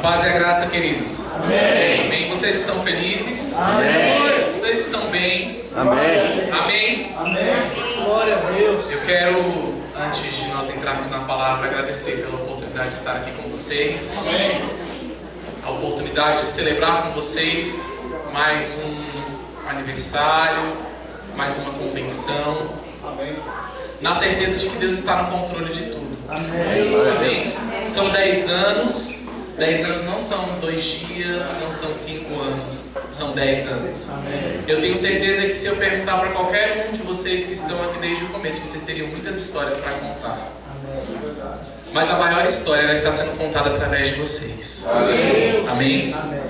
paz e a graça, queridos. Amém. Amém. Vocês estão felizes? Amém. Vocês estão bem? Amém. Amém. Amém. Glória a Deus. Eu quero, antes de nós entrarmos na palavra, agradecer pela oportunidade de estar aqui com vocês. Amém. A oportunidade de celebrar com vocês mais um aniversário, mais uma convenção. Amém. Na certeza de que Deus está no controle de tudo. Amém. Amém. São 10 anos. 10 anos não são 2 dias, não são 5 anos, são 10 anos. Amém. Eu tenho certeza que se eu perguntar para qualquer um de vocês que estão aqui desde o começo, vocês teriam muitas histórias para contar. Amém. Mas a maior história ela está sendo contada através de vocês. Amém. Amém? Amém.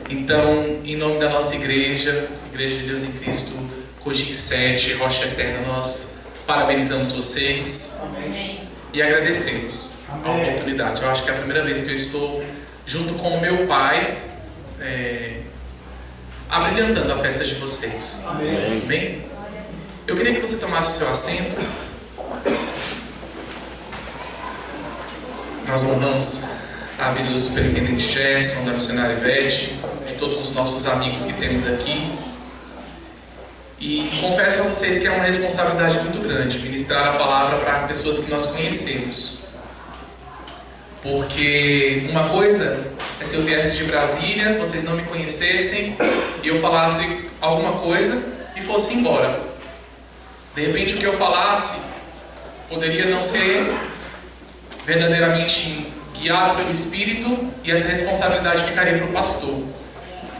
Então, em nome da nossa igreja, Igreja de Deus em Cristo, Cogic 7, Rocha Eterna, nós parabenizamos vocês. Amém. E agradecemos a oportunidade. Eu acho que é a primeira vez que eu estou junto com o meu pai, abrilhantando a festa de vocês. Amém. Amém? Eu queria que você tomasse o seu assento. Nós honramos a vida do superintendente Gerson, da missionária Ivete, de todos os nossos amigos que temos aqui. E confesso a vocês que é uma responsabilidade muito grande ministrar a palavra para pessoas que nós conhecemos. Porque uma coisa é se eu viesse de Brasília, vocês não me conhecessem, e eu falasse alguma coisa e fosse embora. De repente o que eu falasse poderia não ser verdadeiramente guiado pelo Espírito e essa responsabilidade ficaria para o pastor.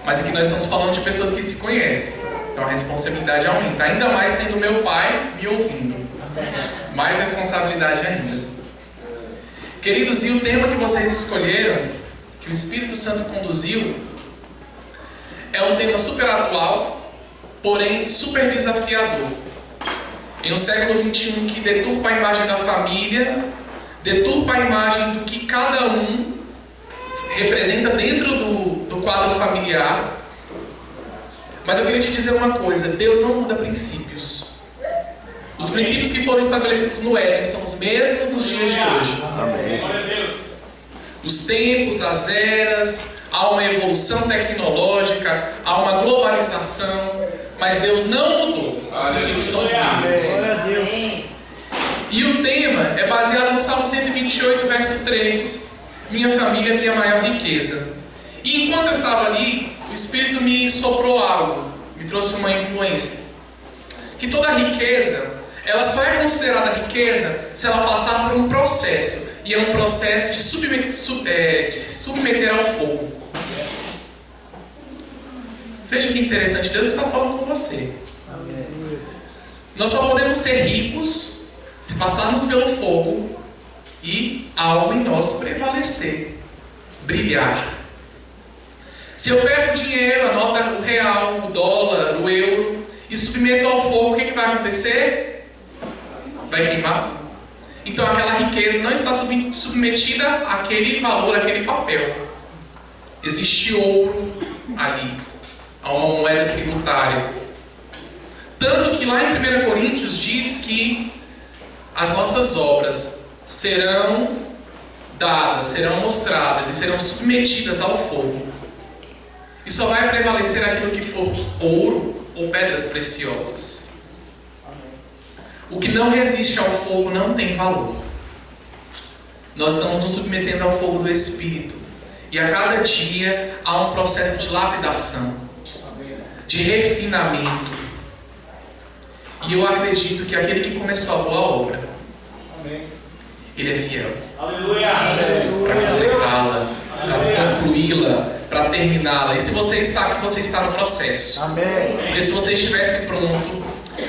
Mas aqui nós estamos falando de pessoas que se conhecem. Então a responsabilidade aumenta, ainda mais tendo meu pai me ouvindo. Mais responsabilidade ainda. Queridos, e o tema que vocês escolheram, que o Espírito Santo conduziu, é um tema super atual, porém super desafiador. Em um século XXI que deturpa a imagem da família, deturpa a imagem do que cada um representa dentro do quadro familiar. Mas eu queria te dizer uma coisa: Deus não muda princípios. Os princípios que foram estabelecidos no Éden são os mesmos nos dias de hoje. Amém. Os tempos, as eras, há uma evolução tecnológica, há uma globalização, mas Deus não mudou. Os princípios são os mesmos. Glória a Deus. E o tema é baseado no Salmo 128, verso 3. Minha família é minha maior riqueza. E enquanto eu estava ali, o Espírito me soprou algo, me trouxe uma influência. Que toda riqueza, ela só é considerada riqueza se ela passar por um processo. E é um processo de se submeter ao fogo. Veja que interessante, Deus está falando com você. Amém. Nós só podemos ser ricos se passarmos pelo fogo e algo em nós prevalecer, brilhar. Se eu pego o dinheiro, a nota, o real, o dólar, o euro e submeto ao fogo, o que vai acontecer? Vai queimar. Então aquela riqueza não está submetida àquele valor, àquele papel. Existe ouro ali, há uma moeda tributária. Tanto que lá em 1 Coríntios diz que as nossas obras serão dadas, serão mostradas e serão submetidas ao fogo. E só vai prevalecer aquilo que for ouro ou pedras preciosas. O que não resiste ao fogo não tem valor. Nós estamos nos submetendo ao fogo do Espírito. E a cada dia há um processo de lapidação, de refinamento. E eu acredito que aquele que começou a boa obra, ele é fiel. Aleluia. Para completá-la, para concluí-la, para terminá-la. E se você está aqui, você está no processo. Amém. Porque se você estivesse pronto,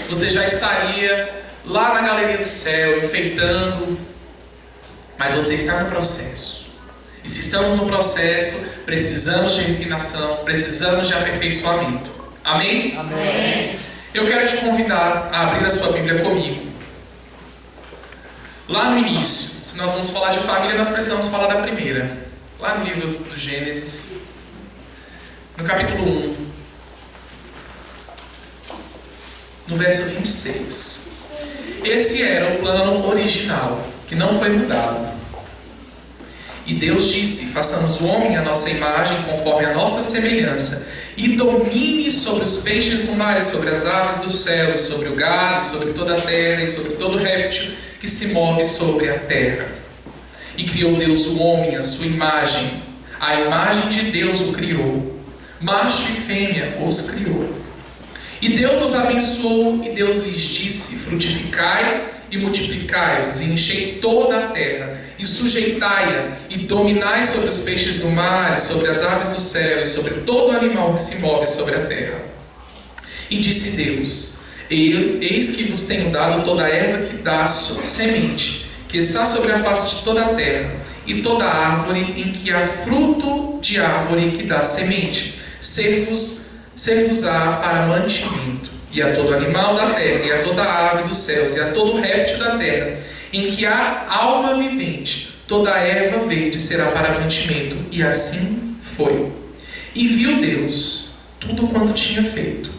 você já estaria lá na galeria do céu, enfeitando. Mas você está no processo. E se estamos no processo, precisamos de refinação, precisamos de aperfeiçoamento. Amém? Amém. Eu quero te convidar a abrir a sua Bíblia comigo. Lá no início, se nós vamos falar de família, nós precisamos falar da primeira. Lá no livro do Gênesis, no capítulo 1, no verso 26. Esse era o plano original, que não foi mudado. E Deus disse: façamos o homem à nossa imagem, conforme a nossa semelhança, e domine sobre os peixes do mar, sobre as aves do céu, sobre o gado, sobre toda a terra e sobre todo réptil que se move sobre a terra. E criou Deus o homem à sua imagem, a imagem de Deus o criou, macho e fêmea os criou. E Deus os abençoou, e Deus lhes disse: frutificai e multiplicai-vos, e enchei toda a terra, e sujeitai-a, e dominai sobre os peixes do mar, e sobre as aves do céu, e sobre todo animal que se move sobre a terra. E disse Deus: eis que vos tenho dado toda a erva que dá semente, que está sobre a face de toda a terra, e toda árvore em que há fruto de árvore que dá semente, ser-vos-á para mantimento, e a todo animal da terra, e a toda ave dos céus, e a todo réptil da terra, em que há alma vivente, toda a erva verde será para mantimento. E assim foi. E viu Deus tudo quanto tinha feito,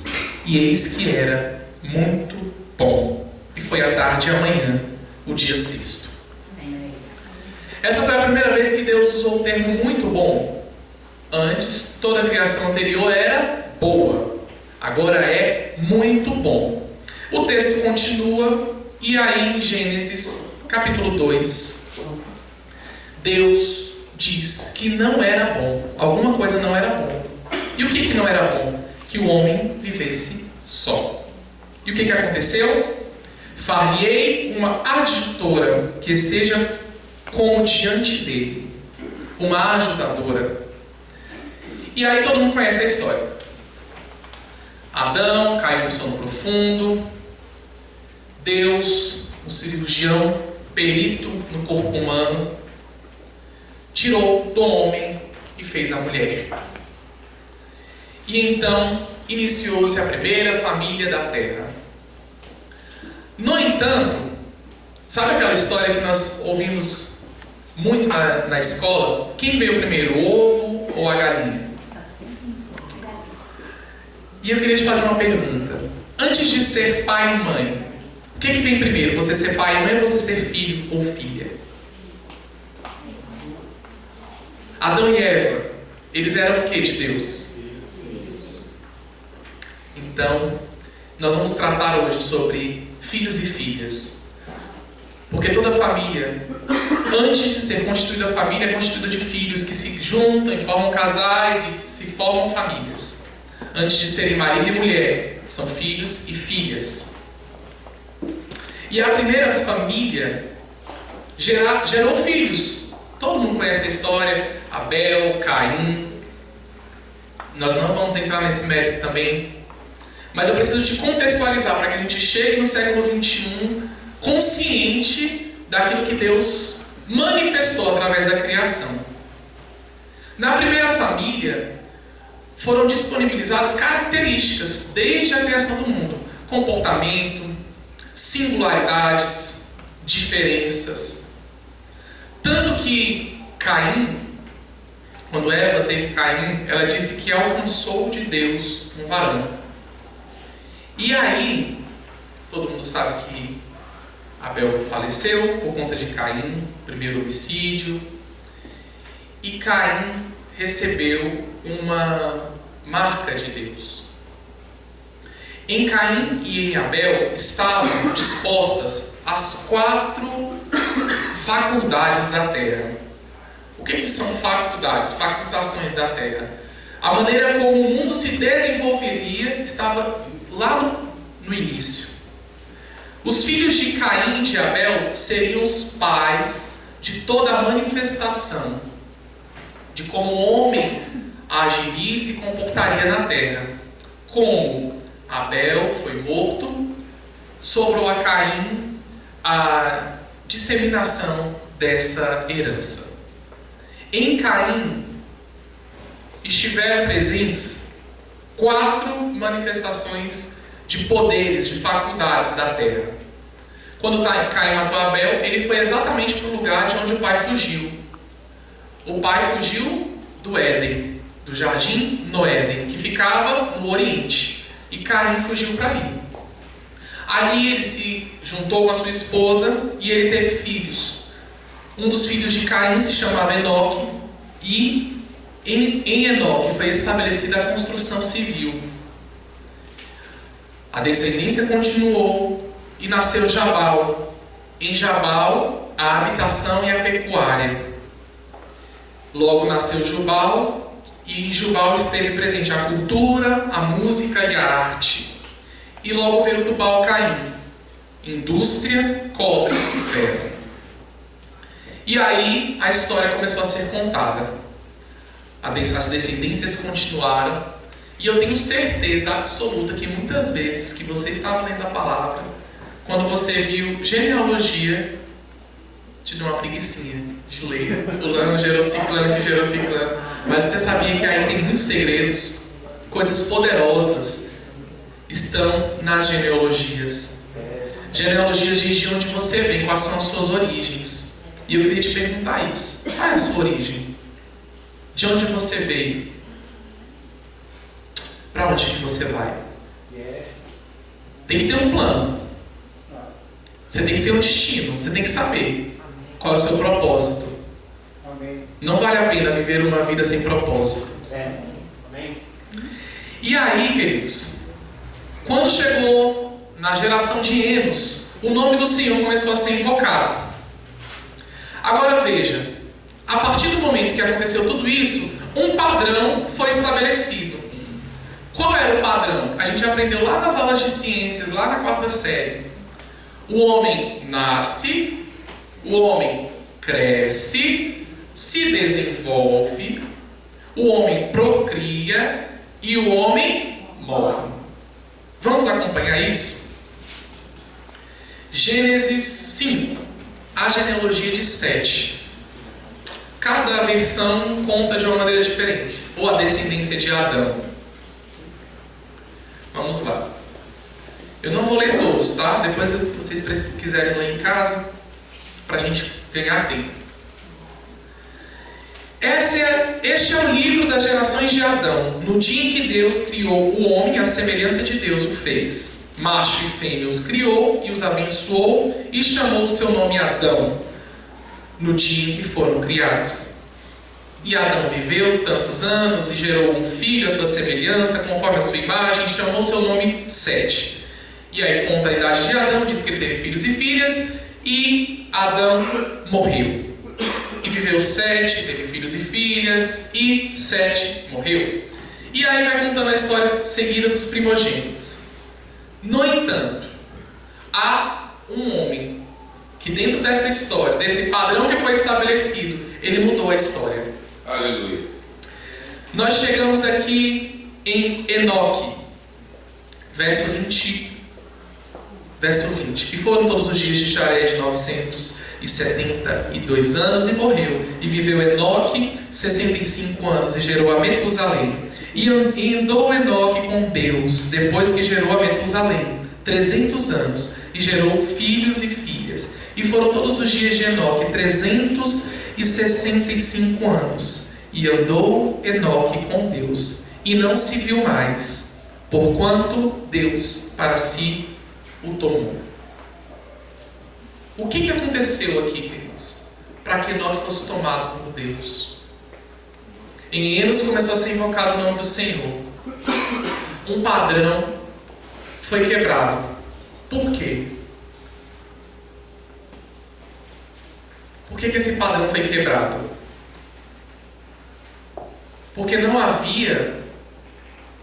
e eis que era muito bom. E foi a tarde e a manhã, o dia sexto. Essa foi a primeira vez que Deus usou o termo muito bom. Antes, toda a criação anterior era boa. Agora é muito bom. O texto continua, e aí em Gênesis capítulo 2, Deus diz que não era bom. Alguma coisa não era bom. E o que não era bom? Que o homem vivesse só. E o que aconteceu? Far-lhe-ei uma adjutora que seja como diante dele, uma ajudadora. E aí todo mundo conhece a história. Adão caiu no sono profundo. Deus, um cirurgião perito no corpo humano, tirou do homem e fez a mulher. E então iniciou-se a primeira família da terra. No entanto, sabe aquela história que nós ouvimos muito na escola? Quem veio primeiro, o ovo ou a galinha? E eu queria te fazer uma pergunta. Antes de ser pai e mãe, o que vem primeiro? Você ser pai e mãe ou você ser filho ou filha? Adão e Eva, eles eram o que de Deus? Então, nós vamos tratar hoje sobre filhos e filhas. Porque toda família, antes de ser constituída a família, é constituída de filhos que se juntam e formam casais e se formam famílias. Antes de serem marido e mulher, são filhos e filhas. E a primeira família gerou filhos. Todo mundo conhece a história: Abel, Caim. Nós não vamos entrar nesse mérito também, mas eu preciso te contextualizar para que a gente chegue no século 21 consciente daquilo que Deus manifestou através da criação. Na primeira família foram disponibilizadas características desde a criação do mundo: comportamento, singularidades, diferenças. Tanto que Caim, quando Eva teve Caim, ela disse que alcançou de Deus um varão. E aí, todo mundo sabe que Abel faleceu por conta de Caim, primeiro homicídio, e Caim recebeu uma marca de Deus. Em Caim e em Abel estavam dispostas as 4 faculdades da terra. O que são faculdades? Facultações da terra. A maneira como o mundo se desenvolveria estava lá no início. Os filhos de Caim e de Abel seriam os pais de toda a manifestação de como o homem agiria e se comportaria na terra. Como Abel foi morto, sobrou a Caim a disseminação dessa herança. Em Caim estiveram presentes 4 manifestações de poderes, de faculdades da terra. Quando Caim matou Abel, ele foi exatamente para o lugar de onde o pai fugiu. O pai fugiu do Éden, do jardim no Éden, que ficava no Oriente. E Caim fugiu para ali. Ali ele se juntou com a sua esposa e ele teve filhos. Um dos filhos de Caim se chamava Enoque, e em Enoque foi estabelecida a construção civil. A descendência continuou e nasceu Jabal. Em Jabal, a habitação e a pecuária. Logo nasceu Jubal, e em Jubal esteve presente a cultura, a música e a arte. E logo veio Tubal-Caim, indústria, cobre e ferro. E aí a história começou a ser contada. As descendências continuaram. E eu tenho certeza absoluta que muitas vezes que você estava lendo a palavra, quando você viu genealogia, te deu uma preguicinha de ler. Fulano gerou ciclano que gerou ciclano. Mas você sabia que aí tem muitos segredos, coisas poderosas estão nas genealogias. Genealogias diz de onde você vem, quais são as suas origens. E eu queria te perguntar isso. Qual é a sua origem? De onde você veio? Para onde que você vai? Tem que ter um plano. Você tem que ter um destino. Você tem que saber qual é o seu propósito. Não vale a pena viver uma vida sem propósito. E aí, queridos, quando chegou na geração de Enos, o nome do Senhor começou a ser invocado. Agora veja, a partir do momento que aconteceu tudo isso, um padrão foi estabelecido. Qual era o padrão? A gente aprendeu lá nas aulas de ciências, lá na 4ª série. O homem nasce, o homem cresce, se desenvolve, o homem procria e o homem morre. Vamos acompanhar isso? Gênesis 5, a genealogia de Sete. Cada versão conta de uma maneira diferente, ou a descendência de Adão. Vamos lá. Eu não vou ler todos, tá? Depois, se vocês quiserem ler em casa, para a gente ganhar tempo. Este é o livro das gerações de Adão. No dia em que Deus criou o homem, à semelhança de Deus o fez. Macho e fêmea os criou e os abençoou e chamou o seu nome Adão, no dia em que foram criados. E Adão viveu tantos anos e gerou um filho à sua semelhança, conforme a sua imagem, e chamou seu nome Sete. E aí conta a idade de Adão, diz que ele teve filhos e filhas, e Adão morreu. E viveu Sete, teve filhos e filhas, e Sete morreu. E aí vai contando a história seguida dos primogênitos. No entanto, há um homem que dentro dessa história, desse padrão que foi estabelecido, ele mudou a história. Aleluia. Nós chegamos aqui em Enoque, verso 20. Que foram todos os dias de Jared 972 anos e morreu. E viveu Enoque 65 anos e gerou a Metusalém. E andou Enoque com Deus, depois que gerou a Metusalém, 300 anos, e gerou filhos e filhas. E foram todos os dias de Enoque 365 anos. E andou Enoque com Deus, e não se viu mais, porquanto Deus para si o tomou. O que aconteceu aqui, queridos? Para que Enoque fosse tomado por Deus. Em Enos começou a ser invocado o nome do Senhor. Um padrão foi quebrado. Por quê? Por que esse padrão foi quebrado? Porque não havia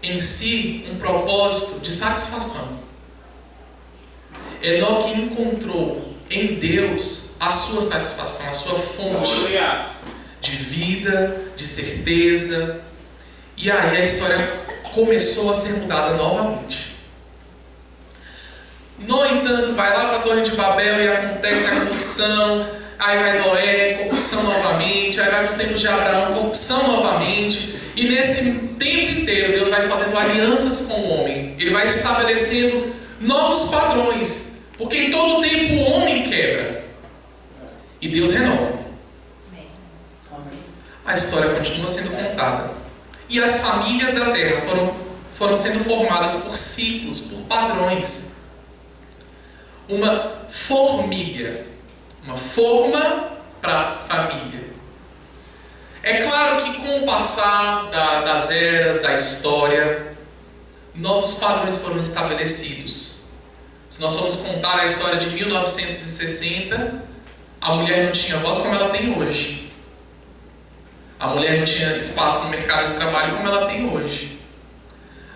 em si um propósito de satisfação. Enoque encontrou em Deus a sua satisfação, a sua fonte de vida, de certeza. E aí a história começou a ser mudada novamente. No entanto, vai lá para a Torre de Babel e acontece a corrupção. Aí vai Noé, corrupção novamente. Aí vai para os tempos de Abraão, corrupção novamente. E nesse tempo inteiro Deus vai fazendo alianças com o homem. Ele vai estabelecendo novos padrões. Porque em todo tempo o homem quebra e Deus renova. A história continua sendo contada. E as famílias da terra foram sendo formadas por ciclos, por padrões. Uma forma para a família. É claro que com o passar das eras, da história, novos padrões foram estabelecidos. Se nós formos contar a história de 1960, a mulher não tinha voz como ela tem hoje. A mulher não tinha espaço no mercado de trabalho como ela tem hoje.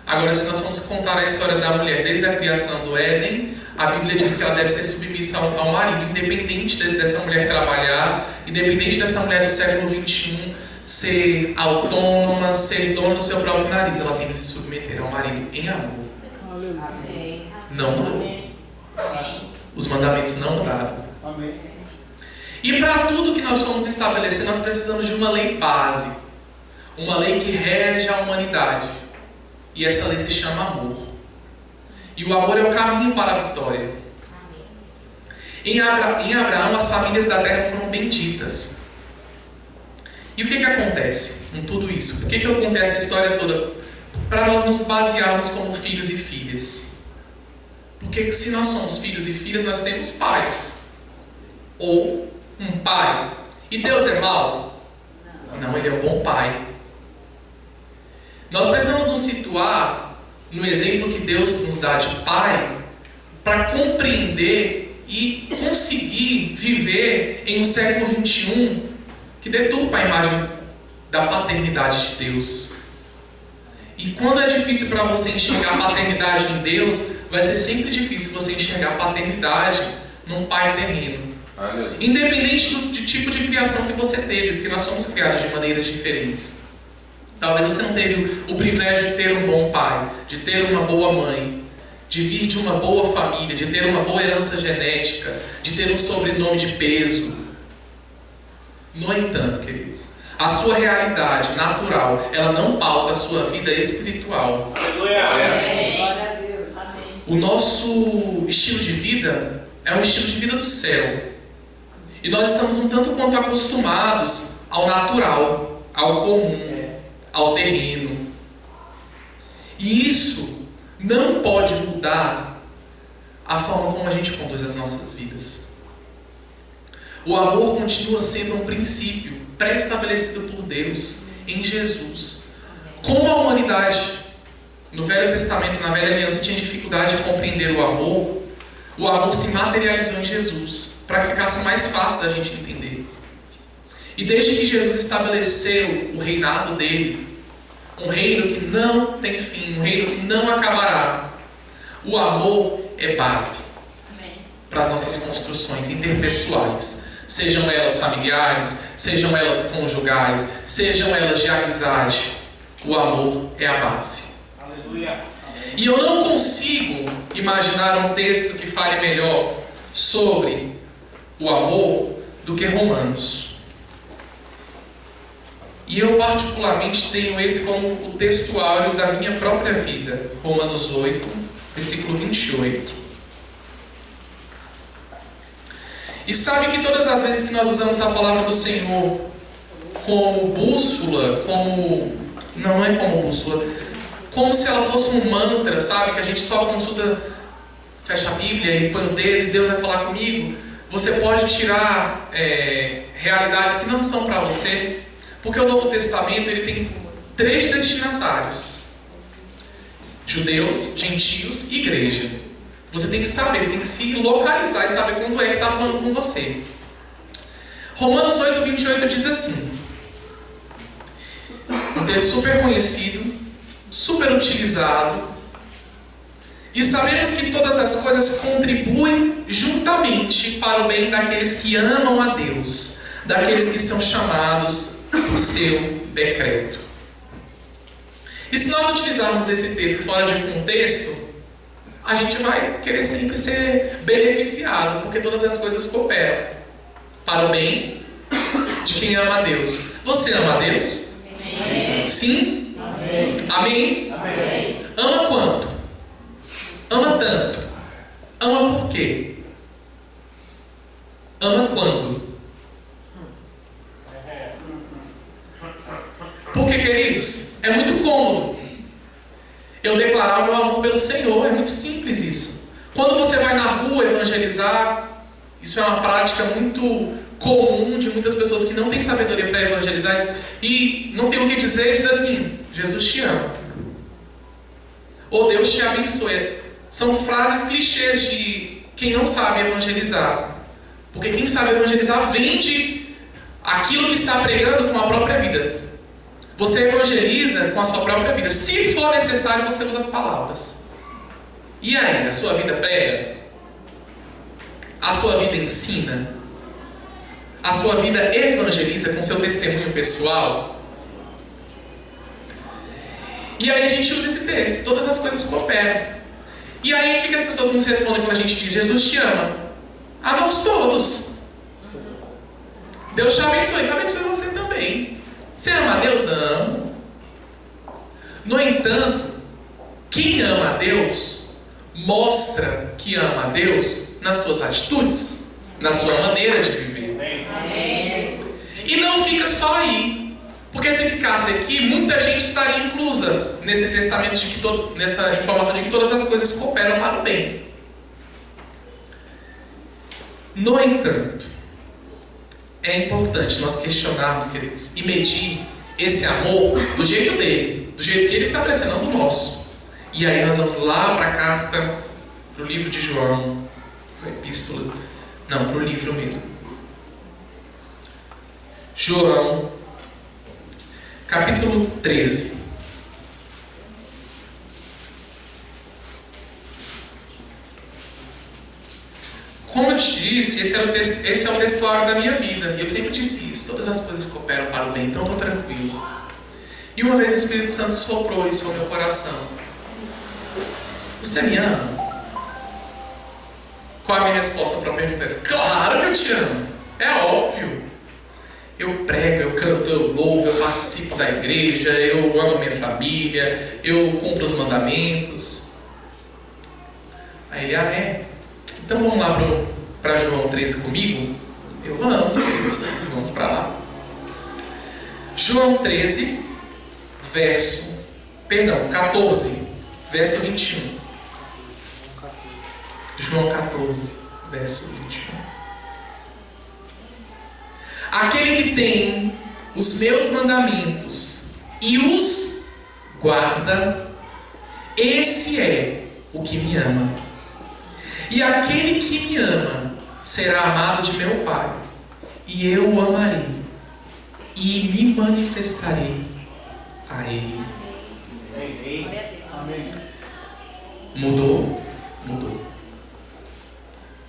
Agora, se nós formos contar a história da mulher desde a criação do Éden, a Bíblia diz que ela deve ser submissa ao marido, independente dessa mulher trabalhar, independente dessa mulher do século XXI ser autônoma, ser dona do seu próprio nariz. Ela tem que se submeter ao marido em amor. Amém. Não mudou. Os mandamentos não mudaram. Amém. E para tudo que nós fomos estabelecer, nós precisamos de uma lei base. Uma lei que rege a humanidade. E essa lei se chama amor. E o amor é o caminho para a vitória. Em Abraão, as famílias da terra foram benditas. E o que acontece com tudo isso? Por que eu contei essa história toda? Para nós nos basearmos como filhos e filhas. Porque se nós somos filhos e filhas, nós temos pais. Ou um pai. E Deus é mau? Não, Ele é um bom pai. Nós precisamos nos situar no exemplo que Deus nos dá de pai para compreender e conseguir viver em um século XXI que deturpa a imagem da paternidade de Deus. E quando é difícil para você enxergar a paternidade de Deus, vai ser sempre difícil você enxergar a paternidade num pai terreno. Independente do tipo de criação que você teve, porque nós somos criados de maneiras diferentes. Talvez você não teve o privilégio de ter um bom pai, de ter uma boa mãe, de vir de uma boa família, de ter uma boa herança genética, de ter um sobrenome de peso. No entanto, queridos, a sua realidade natural, ela não pauta a sua vida espiritual. Amém. Glória a Deus. Amém. O nosso estilo de vida é um estilo de vida do céu. E nós estamos um tanto quanto acostumados ao natural, ao comum, ao terreno. E isso não pode mudar a forma como a gente conduz as nossas vidas. O amor continua sendo um princípio pré-estabelecido por Deus em Jesus. Como a humanidade no Velho Testamento, na Velha Aliança, tinha dificuldade de compreender o amor se materializou em Jesus, para que ficasse mais fácil da gente entender. E desde que Jesus estabeleceu o reinado dele, um reino que não tem fim, um reino que não acabará, o amor é base para as nossas construções interpessoais, sejam elas familiares, sejam elas conjugais, sejam elas de amizade. O amor é a base. Aleluia. E eu não consigo imaginar um texto que fale melhor sobre o amor do que Romanos. E eu particularmente tenho esse como o textuário da minha própria vida. Romanos 8, versículo 28. E sabe que todas as vezes que nós usamos a palavra do Senhor como bússola, não é como bússola, como se ela fosse um mantra, sabe? Que a gente só consulta, fecha a Bíblia e põe o dedo e Deus vai falar comigo. Você pode tirar realidades que não são para você, porque o Novo Testamento ele tem 3 destinatários: judeus, gentios e igreja. Você tem que saber, você tem que se localizar e saber quando é que está falando com você. Romanos 8, 28 diz assim, um texto super conhecido, super utilizado: e sabemos que todas as coisas contribuem juntamente para o bem daqueles que amam a Deus, daqueles que são chamados por seu decreto. E se nós utilizarmos esse texto fora de contexto, a gente vai querer sempre ser beneficiado, porque todas as coisas cooperam para o bem de quem ama a Deus. Você ama a Deus? Amém. Sim? Amém. Amém? Amém. Ama quanto? Ama tanto? Ama por quê? Ama quando? Porque, queridos, é muito cômodo eu declarar o meu amor pelo Senhor. É muito simples isso. Quando você vai na rua evangelizar, isso é uma prática muito comum de muitas pessoas que não têm sabedoria para evangelizar e não tem o que dizer, diz assim: Jesus te ama, ou Deus te abençoe. São frases clichês de quem não sabe evangelizar, porque quem sabe evangelizar vende aquilo que está pregando com a própria vida. Você evangeliza com a sua própria vida. Se for necessário, você usa as palavras. E aí, a sua vida prega? A sua vida ensina? A sua vida evangeliza com seu testemunho pessoal? E aí a gente usa esse texto, todas as coisas cooperam. E aí o que as pessoas nos respondem quando a gente diz Jesus te ama? A nós todos. Deus te abençoe, abençoe você também. Você ama a Deus? Amo. No entanto, quem ama a Deus mostra que ama a Deus nas suas atitudes, na sua maneira de viver. Amém. E não fica só aí, porque se ficasse aqui, muita gente estaria inclusa nesse testamento de que nessa informação de que todas as coisas cooperam para o bem. No entanto, é importante nós questionarmos, queridos, e medir esse amor do jeito dele, do jeito que ele está pressionando o nosso. E aí nós vamos lá para a carta, para o livro de João, para a epístola, não, para o livro mesmo. João, capítulo 13. Como eu te disse, esse é o textuário da minha vida. E eu sempre disse isso. Todas as coisas cooperam para o bem, então estou tranquilo. E uma vez o Espírito Santo soprou isso no meu coração. Você me ama? Qual a minha resposta para a pergunta? Claro que eu te amo. É óbvio. Eu prego, eu canto, eu louvo, eu participo da igreja, eu amo minha família, eu cumpro os mandamentos. Aí ele, é? Então vamos lá para João 13 comigo? Eu, vamos para lá. João 13, 14, verso 21. João 14, verso 21. Aquele que tem os meus mandamentos e os guarda, esse é o que me ama. E aquele que me ama será amado de meu Pai, e eu o amarei e me manifestarei a ele. Amém. Mudou? Mudou.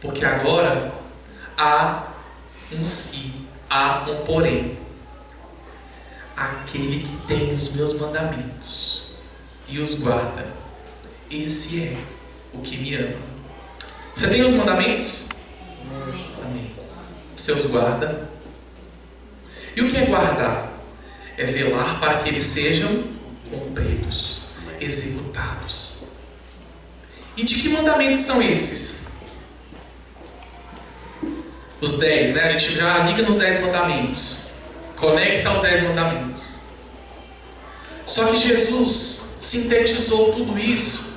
Porque agora há um se, há um porém. Aquele que tem os meus mandamentos e os guarda, esse é o que me ama. Você tem os mandamentos? Amém. Você os guarda? E o que é guardar? É velar para que eles sejam cumpridos, executados. E de que mandamentos são esses? Os 10, né? A gente já liga nos 10 mandamentos. Conecta os 10 mandamentos. Só que Jesus sintetizou tudo isso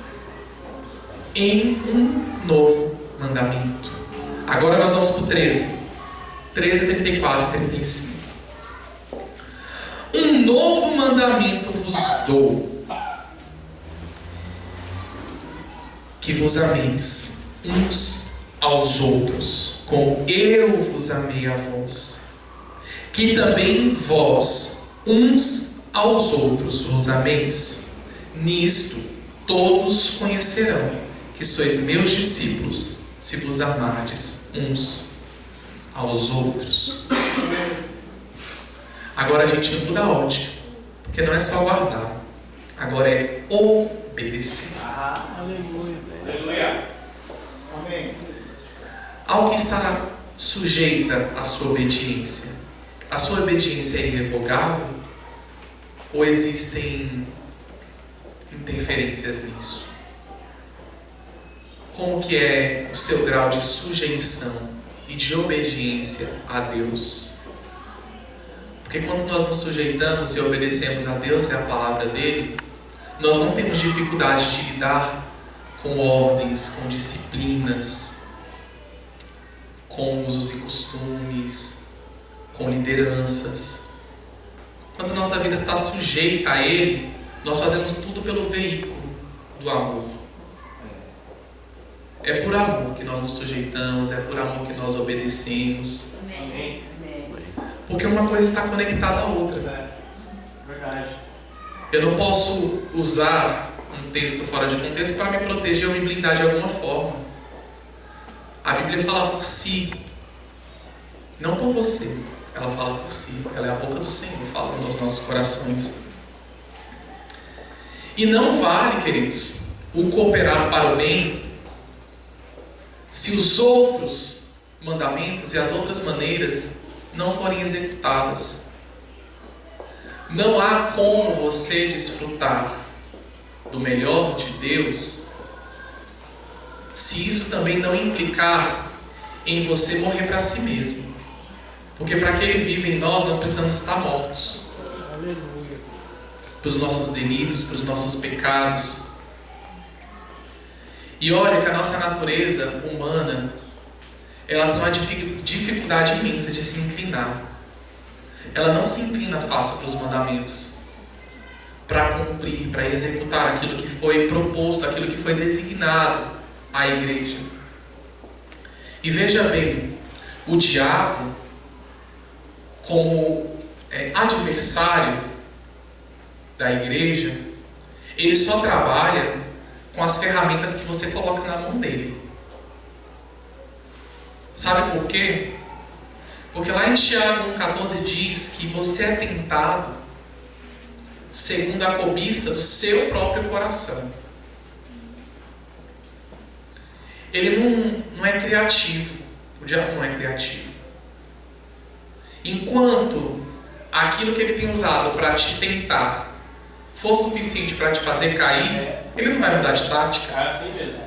em um novo mandamento. Agora nós vamos para o 13. 13, 34 e 35. Um novo mandamento vos dou, que vos ameis uns aos outros, como eu vos amei a vós, que também vós uns aos outros vos ameis. Nisto todos conhecerão que sois meus discípulos, se vos amardes uns aos outros. Agora a gente muda a ótica, porque não é só guardar, agora é obedecer. Aleluia. Amém. Ao que está sujeita a sua obediência, a sua obediência é irrevogável? Ou existem interferências nisso? Como que é o seu grau de sujeição e de obediência a Deus? Porque quando nós nos sujeitamos e obedecemos a Deus e a palavra dele, nós não temos dificuldade de lidar com ordens, com disciplinas, com usos e costumes, com lideranças. Quando a nossa vida está sujeita a Ele, nós fazemos tudo pelo veículo do amor. É por amor que nós nos sujeitamos, é por amor que nós obedecemos. Amém. Porque uma coisa está conectada à outra. Verdade. Eu não posso usar um texto fora de contexto para me proteger ou me blindar de alguma forma. A Bíblia fala por si, não por você. Ela fala por si. Ela é a boca do Senhor, fala nos nossos corações. E não vale, queridos, o cooperar para o bem se os outros mandamentos e as outras maneiras não forem executadas. Não há como você desfrutar do melhor de Deus se isso também não implicar em você morrer para si mesmo. Porque para que Ele vive em nós, nós precisamos estar mortos. Aleluia. Para os nossos delitos, para os nossos pecados. E olha que a nossa natureza humana, ela tem uma dificuldade imensa de se inclinar. Ela não se inclina fácil para os mandamentos, para cumprir, para executar aquilo que foi proposto, aquilo que foi designado à igreja. E veja bem, o diabo, como adversário da igreja, ele só trabalha com as ferramentas que você coloca na mão dele. Sabe por quê? Porque lá em Tiago 1,14 diz que você é tentado segundo a cobiça do seu próprio coração. Ele não é criativo. O diabo não é criativo. Enquanto aquilo que ele tem usado para te tentar for suficiente para te fazer cair, ele não vai mudar de tática. É assim mesmo.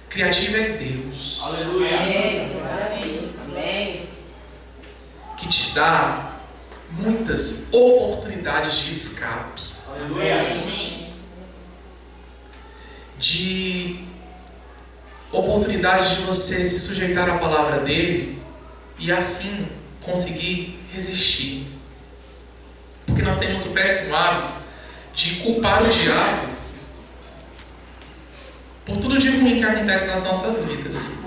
Criativo é Deus, Aleluia. Amém. que te dá muitas oportunidades de escape, Aleluia. de oportunidade de você se sujeitar à palavra dele e assim conseguir resistir. Porque nós temos o péssimo hábito de culpar o diabo por tudo de ruim que acontece nas nossas vidas.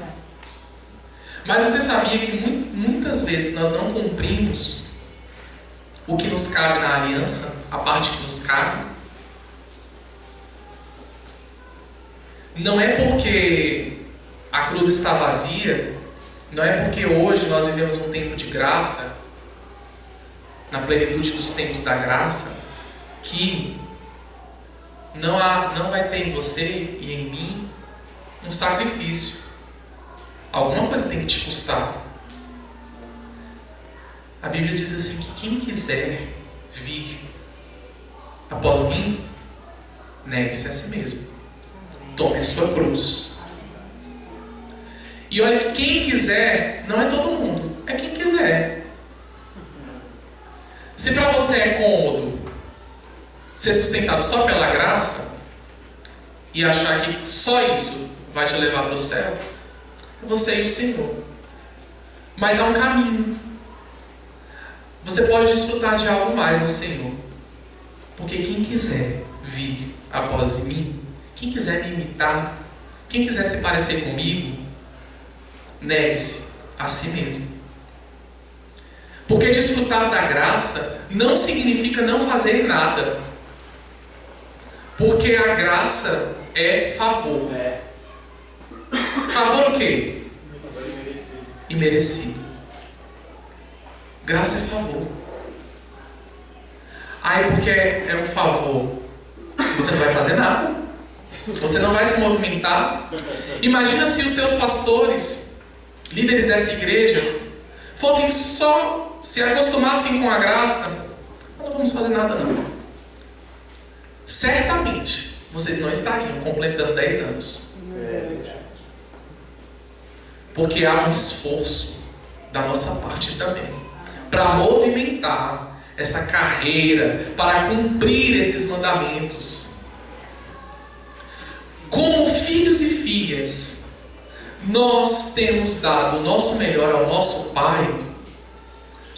Mas você sabia que muitas vezes nós não cumprimos o que nos cabe na aliança, a parte que nos cabe? Não é porque a cruz está vazia, não é porque hoje nós vivemos um tempo de graça, na plenitude dos tempos da graça, que não vai ter em você e em mim um sacrifício. Alguma coisa tem que te custar. A Bíblia diz assim que quem quiser vir após mim, negue-se a si mesmo. Tome a sua cruz. E olha que quem quiser, não é todo mundo, é quem quiser. Se para você é cômodo ser sustentado só pela graça e achar que só isso vai te levar para o céu, você e o Senhor. Mas há um caminho. Você pode desfrutar de algo mais no Senhor. Porque quem quiser vir após mim, quem quiser me imitar, quem quiser se parecer comigo, negue-se a si mesmo. Porque desfrutar da graça não significa não fazer nada. Porque a graça é favor. Favor o quê? Imerecido. Graça é favor. Aí porque é um favor, você não vai fazer nada. Você não vai se movimentar. Imagina se os seus pastores, líderes dessa igreja, fossem só se acostumassem com a graça. Não vamos fazer nada não. Certamente vocês não estariam completando 10 anos. Porque há um esforço da nossa parte também para movimentar essa carreira, para cumprir esses mandamentos. Como filhos e filhas, nós temos dado o nosso melhor ao nosso Pai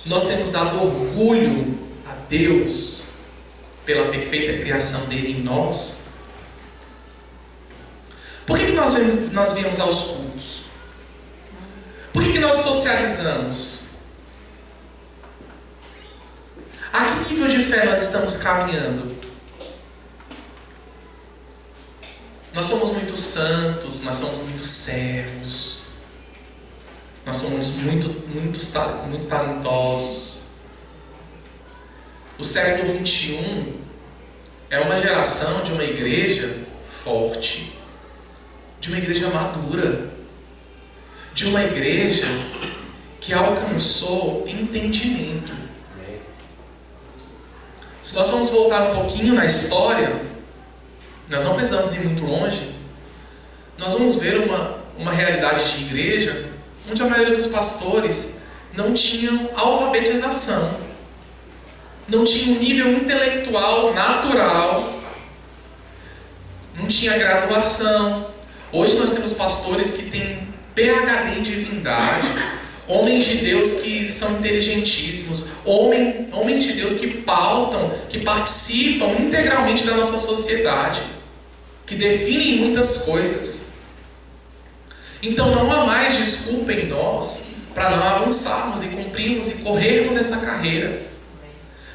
nós temos dado orgulho a Deus pela perfeita criação dele em nós? Por que nós viemos aos cultos? Por que nós socializamos? A que nível de fé nós estamos caminhando? Nós somos muito santos, nós somos muito servos, nós somos muito talentosos. O século XXI é uma geração de uma igreja forte, de uma igreja madura, de uma igreja que alcançou entendimento. Se nós vamos voltar um pouquinho na história, nós não precisamos ir muito longe, nós vamos ver uma realidade de igreja onde a maioria dos pastores não tinham alfabetização, não tinha um nível intelectual natural, não tinha graduação. Hoje nós temos pastores que têm PhD em divindade, homens de Deus que são inteligentíssimos, homens de Deus que pautam, que participam integralmente da nossa sociedade, que definem muitas coisas. Então não há mais desculpa em nós para não avançarmos e cumprirmos e corrermos essa carreira.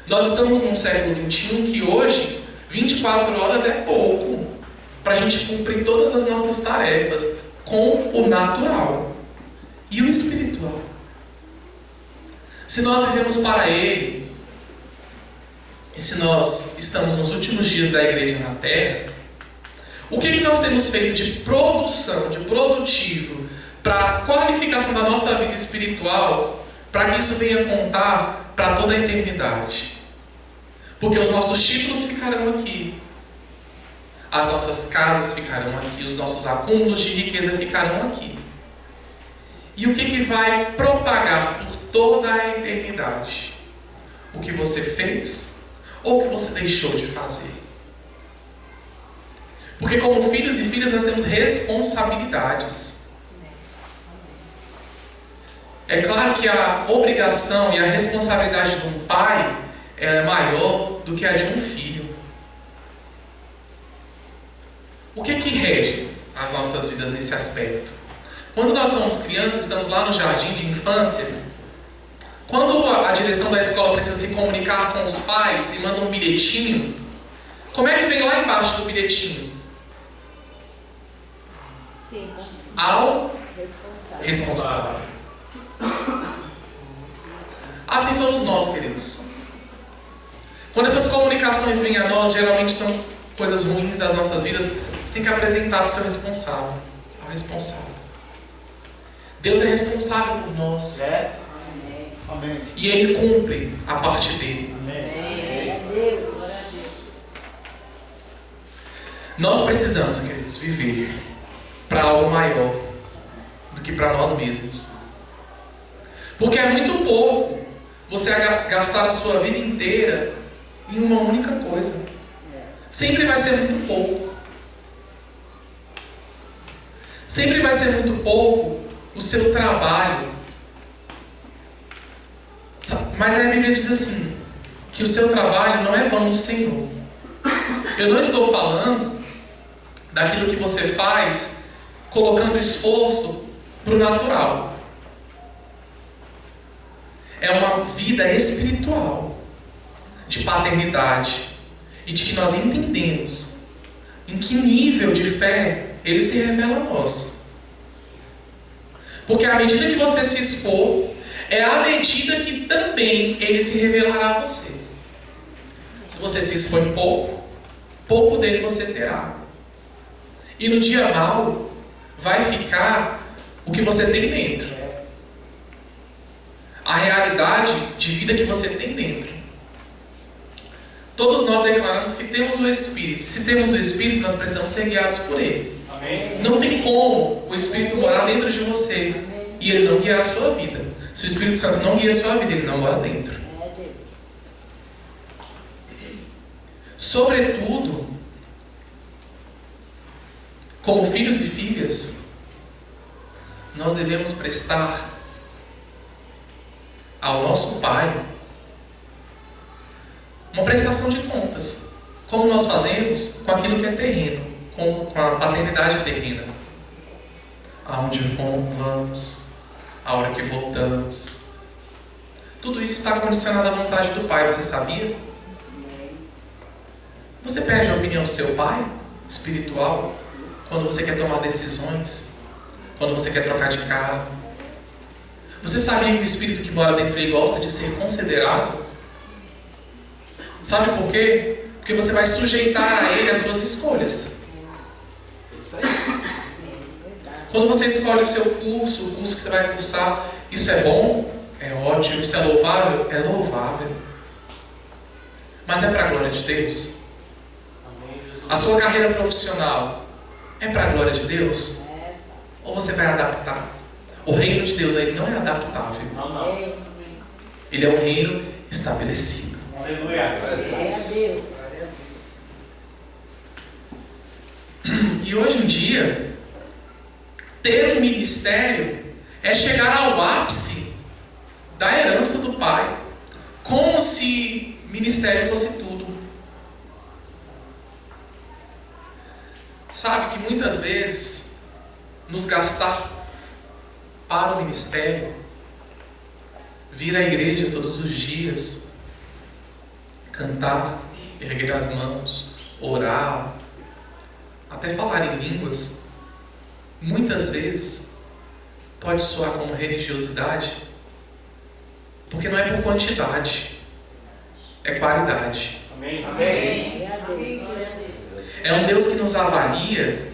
Nós estamos num século XXI que hoje 24 horas é pouco para a gente cumprir todas as nossas tarefas com o natural e o espiritual. Se nós vivemos para Ele, e se nós estamos nos últimos dias da igreja na terra, o que nós temos feito de produção, de produtivo, para a qualificação da nossa vida espiritual, para que isso venha contar para toda a eternidade? Porque os nossos títulos ficarão aqui, as nossas casas ficarão aqui, os nossos acúmulos de riqueza ficarão aqui. E o que vai propagar por toda a eternidade? O que você fez ou o que você deixou de fazer? Porque como filhos e filhas nós temos responsabilidades. É claro que a obrigação e a responsabilidade de um pai é maior do que a de um filho. O que rege as nossas vidas nesse aspecto? Quando nós somos crianças, estamos lá no jardim de infância, quando a direção da escola precisa se comunicar com os pais e manda um bilhetinho, como é que vem lá embaixo do bilhetinho? Sim. Ao responsável. Assim somos nós, queridos. Quando essas comunicações vêm a nós, geralmente são coisas ruins das nossas vidas, você tem que apresentar para o seu responsável, ao responsável. Deus é responsável por nós. É. Amém. E Ele cumpre a parte dele. Amém. Glória a Deus. Nós precisamos, queridos, viver para algo maior do que para nós mesmos. Porque é muito pouco você gastar a sua vida inteira em uma única coisa. Sempre vai ser muito pouco. Sempre vai ser muito pouco o seu trabalho. Mas a Bíblia diz assim, que o seu trabalho não é vão no Senhor. Eu não estou falando daquilo que você faz colocando esforço para o natural. É uma vida espiritual, de paternidade, e de que nós entendemos em que nível de fé Ele se revela a nós. Porque à medida que você se expor, é à medida que também Ele se revelará a você. Se você se expõe pouco, pouco dele você terá. E no dia mau, vai ficar o que você tem dentro. A realidade de vida que você tem dentro. Todos nós declaramos que temos o Espírito. Se temos o Espírito, nós precisamos ser guiados por Ele. Amém. Não tem como o Espírito morar dentro de você e Ele não guiar a sua vida. Se o Espírito Santo não guia a sua vida, Ele não mora dentro. Sobretudo, como filhos e filhas, nós devemos prestar ao nosso Pai uma prestação de contas, como nós fazemos com aquilo que é terreno, com a paternidade terrena. Aonde vamos, a hora que voltamos. Tudo isso está condicionado à vontade do Pai, você sabia? Você pede a opinião do seu Pai espiritual quando você quer tomar decisões, quando você quer trocar de carro. Você sabia que o Espírito que mora dentro de ele gosta de ser considerado? Sabe por quê? Porque você vai sujeitar a ele as suas escolhas. Isso aí. Quando você escolhe o seu curso, o curso que você vai cursar, isso é bom? É ótimo. Isso é louvável? É louvável. Mas é para a glória de Deus? A sua carreira profissional é para a glória de Deus? Ou você vai adaptar? O reino de Deus aí não é adaptável. Não. Ele é um reino estabelecido. Aleluia. Glória a Deus. E hoje em dia, ter um ministério é chegar ao ápice da herança do Pai, como se ministério fosse tudo. Sabe que muitas vezes nos gastar para o ministério, vir à igreja todos os dias, cantar, erguer as mãos, orar, até falar em línguas, muitas vezes pode soar como religiosidade, porque não é por quantidade, é qualidade. Amém. Glória a Deus. Glória a Deus. É um Deus que nos avalia.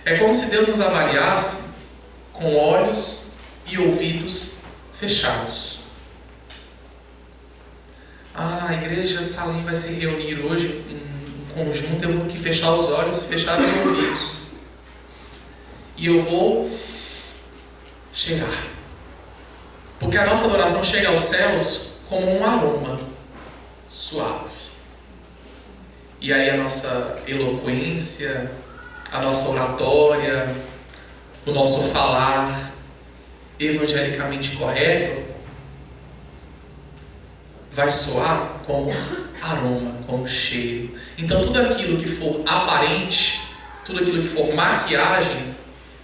É como se Deus nos avaliasse com olhos e ouvidos fechados. A igreja Salim vai se reunir hoje em conjunto. Eu vou aqui fechar os olhos e fechar os ouvidos. E eu vou chegar. Porque a nossa adoração chega aos céus como um aroma suave. E aí a nossa eloquência, a nossa oratória, o nosso falar evangelicamente correto vai soar como aroma, como cheiro. Então tudo aquilo que for aparente, tudo aquilo que for maquiagem,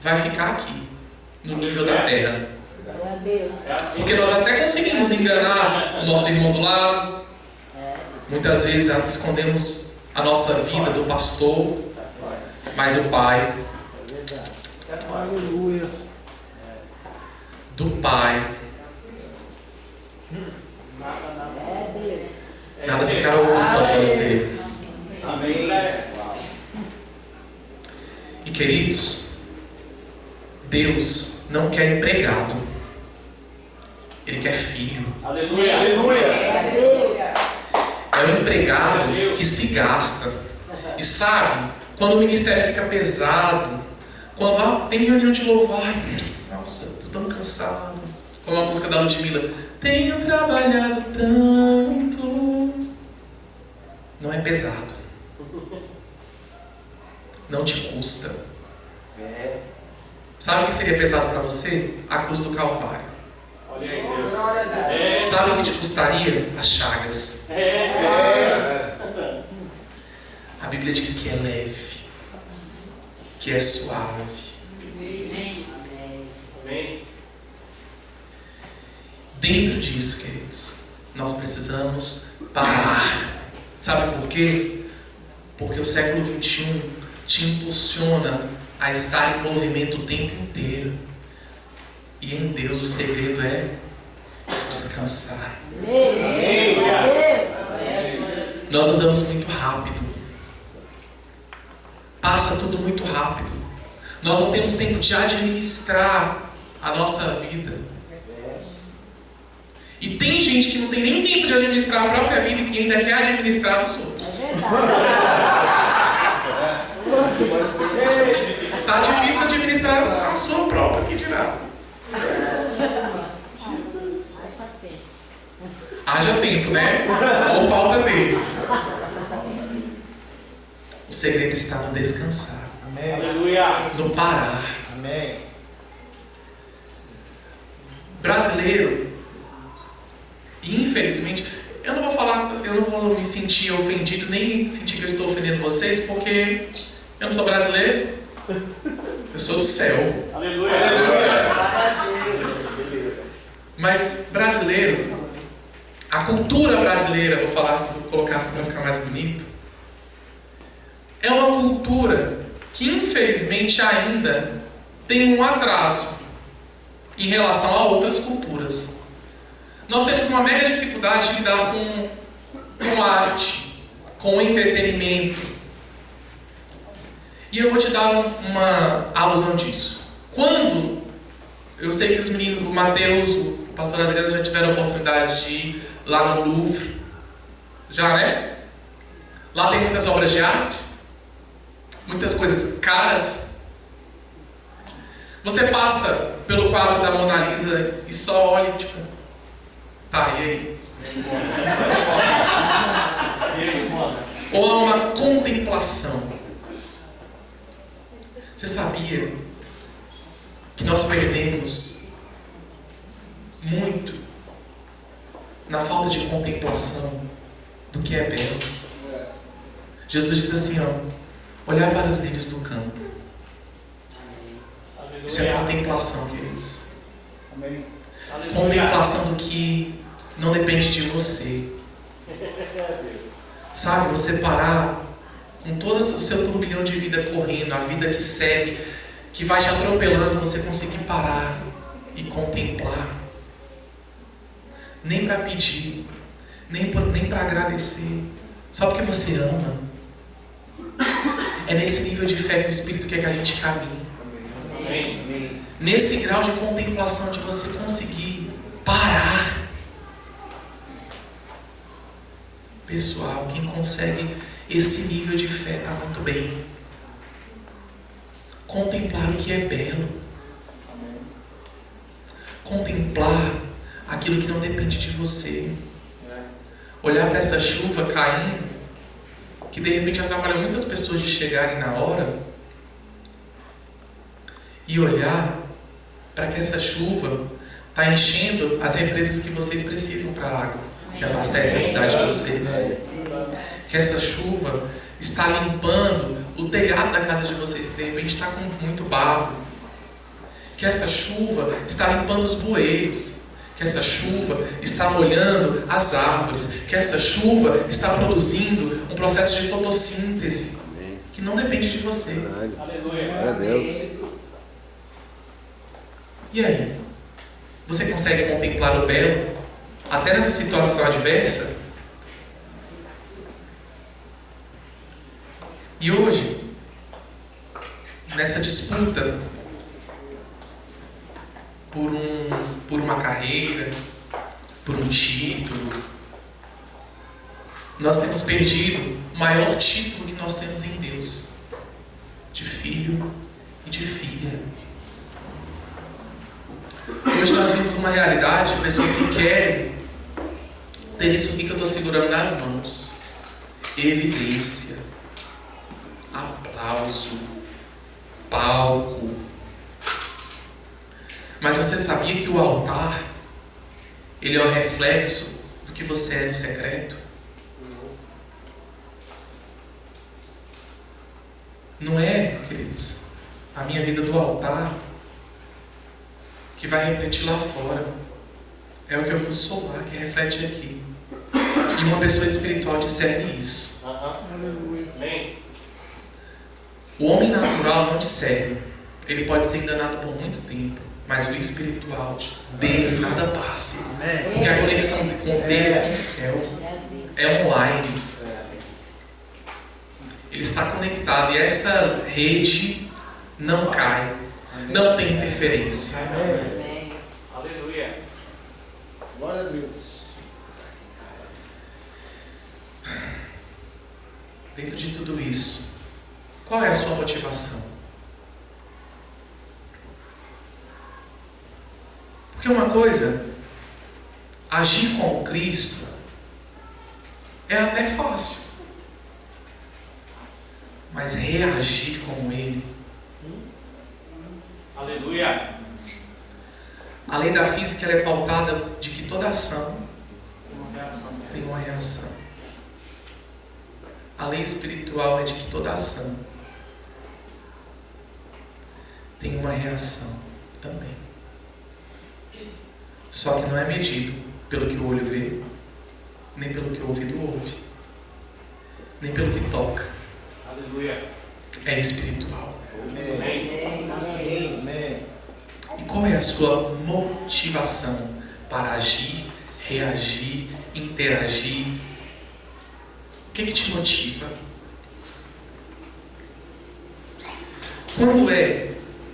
vai ficar aqui, no nível da terra. Glória a Deus. Porque nós até conseguimos enganar o nosso irmão do lado. Muitas vezes escondemos a nossa vida do pastor, mas do Pai. Aleluia. Do Pai. Nada ficará oculto aos olhos dele. Amém. E queridos, Deus não quer empregado. Ele quer filho. Aleluia. Aleluia. Glória a Deus. É um empregado que se gasta. E sabe, quando o ministério fica pesado, quando tem reunião de louvor, ai, nossa, estou tão cansado. Como a música da Ludmilla, tenho trabalhado tanto. Não é pesado. Não te custa. Sabe o que seria pesado para você? A cruz do Calvário. Olha aí, Deus. Sabe o que te custaria? As chagas. A Bíblia diz que é leve, que é suave. Amém. Dentro disso, queridos, nós precisamos parar. Sabe por quê? Porque o século XXI te impulsiona a estar em movimento o tempo inteiro. E em Deus o segredo é descansar. Glória a Deus. Nós andamos muito rápido. Passa tudo muito rápido. Nós não temos tempo de administrar a nossa vida. E tem gente que não tem nem tempo de administrar a própria vida e ainda quer administrar os outros. Tá difícil administrar a sua própria, que dirá? Haja tempo, né? Ou falta dele. O segredo está no descansar, Aleluia. no parar. Amém. brasileiro, e infelizmente, eu não vou me sentir ofendido, nem sentir que eu estou ofendendo vocês, porque eu não sou brasileiro, eu sou do céu. Aleluia. Mas brasileiro, a cultura brasileira, vou colocar assim para ficar mais bonito, é uma cultura que infelizmente ainda tem um atraso em relação a outras culturas. Nós temos uma mega dificuldade de lidar com arte, com entretenimento. E eu vou te dar uma alusão disso. Quando eu sei que os meninos, o Mateus, o pastor Adriano já tiveram a oportunidade de ir lá no Louvre. Já, né? Lá tem muitas obras de arte, muitas coisas caras. Você passa pelo quadro da Mona Lisa e só olha e tipo, tá, e aí? Ou há uma contemplação. Você sabia que nós perdemos muito na falta de contemplação do que é belo? Jesus diz assim, ó, olhar para os lírios do campo. Isso é contemplação, queridos. Amém. Contemplação do que não depende de você. Sabe, você parar com todo o seu turbilhão de vida correndo, a vida que segue, que vai te atropelando, você conseguir parar e contemplar. Nem para pedir, nem para agradecer, só porque você ama. É nesse nível de fé que o Espírito quer que a gente caminhe. Amém. Nesse grau de contemplação de você conseguir parar. Pessoal, quem consegue esse nível de fé está muito bem. Contemplar o que é belo. Contemplar aquilo que não depende de você. Olhar para essa chuva caindo, que de repente atrapalha muitas pessoas de chegarem na hora, e olhar para que essa chuva está enchendo as represas que vocês precisam para a água, que abastece a cidade de vocês. Que essa chuva está limpando o telhado da casa de vocês, que de repente está com muito barro. Que essa chuva está limpando os bueiros. Que essa chuva está molhando as árvores. Que essa chuva está produzindo um processo de fotossíntese que não depende de você. Aleluia. Glória a Deus. E aí? Você consegue contemplar o belo até nessa situação adversa? E hoje, nessa disputa por uma carreira, por um título, nós temos perdido o maior título que nós temos em Deus, de filho e de filha. Hoje nós vemos uma realidade de pessoas que querem ter isso aqui que eu estou segurando nas mãos: evidência, aplauso, palco. Mas você sabia que o altar, ele é o reflexo do que você é no secreto? Não é, queridos, a minha vida do altar que vai refletir lá fora. É o que eu sou lá, que reflete aqui. E uma pessoa espiritual discerne isso. Amém. O homem natural não discerne. Ele pode ser enganado por muito tempo, mas o espiritual dele nada passa. Porque a conexão com dele é com o céu. É online. Ele está conectado e essa rede não cai. Não tem interferência. Amém. Aleluia. Glória a Deus. Dentro de tudo isso, qual é a sua motivação? Porque uma coisa, agir com Cristo é até fácil, mas reagir como Ele, Aleluia. A lei da física ela é pautada de que toda ação tem uma reação. A lei espiritual é de que toda ação tem uma reação também. Só que não é medido pelo que o olho vê, nem pelo que o ouvido ouve, nem pelo que toca. Aleluia. É espiritual. Amém. Amém. E qual é a sua motivação para agir, reagir, interagir? O que te motiva? Quando é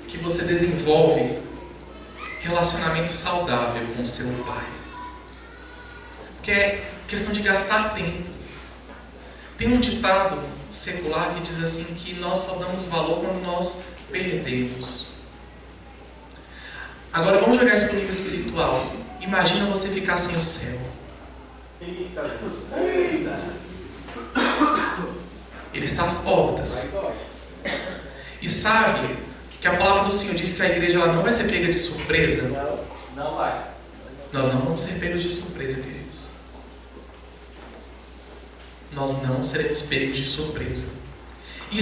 que você desenvolve relacionamento saudável com o seu pai? Porque é questão de gastar tempo. Tem um ditado secular que diz assim que nós só damos valor quando nós perdemos. Agora vamos jogar isso para o nível espiritual. Imagina você ficar sem o céu. Eita Deus. Eita. Ele está às portas. E sabe que a palavra do Senhor diz que a igreja ela não vai ser pega de surpresa? Não vai. Nós não vamos ser pegos de surpresa, queridos. Nós não seremos pegos de surpresa.